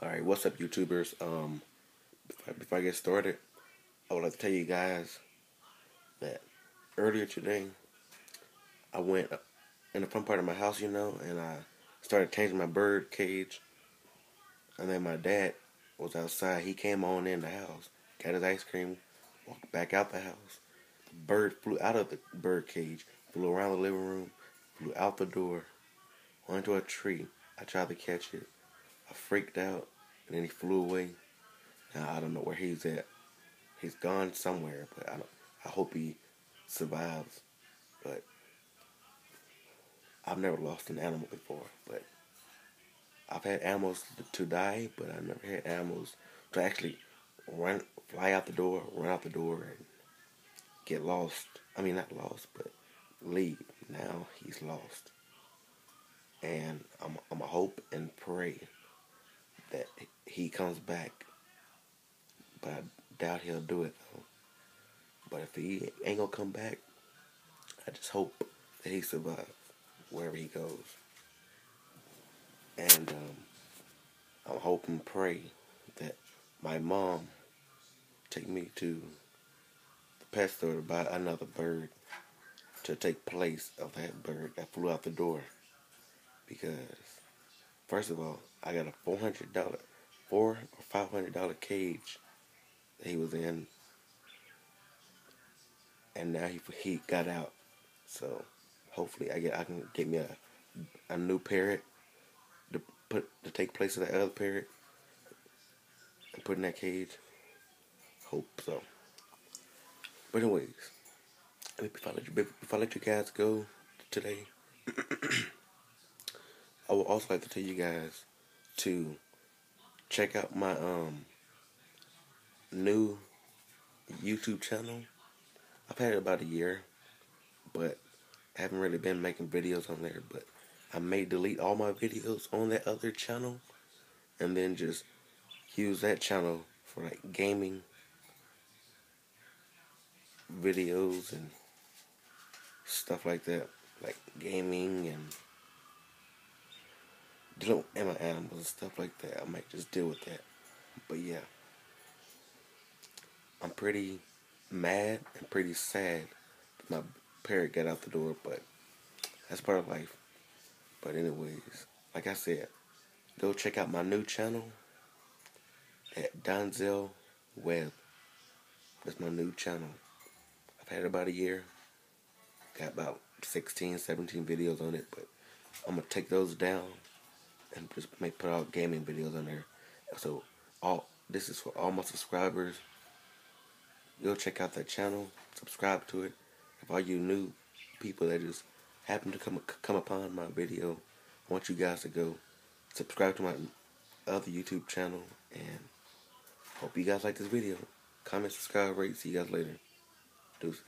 Alright, what's up, YouTubers? Before I get started, I would like to tell you guys that earlier today, I went in the front part of my house, and I started changing my bird cage. And then my dad was outside. He came on in the house, got his ice cream, walked back out the house. The bird flew out of the bird cage, flew around the living room, flew out the door, onto a tree. I tried to catch it. I freaked out, and then he flew away. Now I don't know where he's at. He's gone somewhere, but I hope he survives. But I've never lost an animal before. But I've had animals to die, but I've never had animals to actually fly out the door, run out the door, and get lost. I mean, not lost, but leave. Now he's lost, and I'm a hope and pray that he comes back. But I doubt he'll do it though. But if he ain't gonna come back, I just hope that he survives wherever he goes. And I'm hoping and pray that my mom take me to the pet store to buy another bird to take place of that bird that flew out the door. Because first of all, I got a $400 or $500 cage that he was in, and now he got out. So hopefully I can get me a new parrot to take place of that other parrot and put in that cage. Hope so. But anyways, before I let you guys go today, I would also like to tell you guys to check out my new YouTube channel. I've had it about a year, but I haven't really been making videos on there. But I may delete all my videos on that other channel and then just use that channel for like gaming videos and stuff like that, like gaming and dealing with my animals and stuff like that. I might just deal with that. But yeah, I'm pretty mad and pretty sad that my parrot got out the door, but that's part of life. But anyways, like I said, go check out my new channel at Donzel Web. That's my new channel. I've had it about a year. Got about 16, 17 videos on it, but I'm going to take those down and just put out gaming videos on there. So this is for all my subscribers. Go check out that channel, subscribe to it. If all you new people that just happen to come upon my video, I want you guys to go subscribe to my other YouTube channel, and hope you guys like this video. Comment, subscribe, rate. See you guys later. Deuces.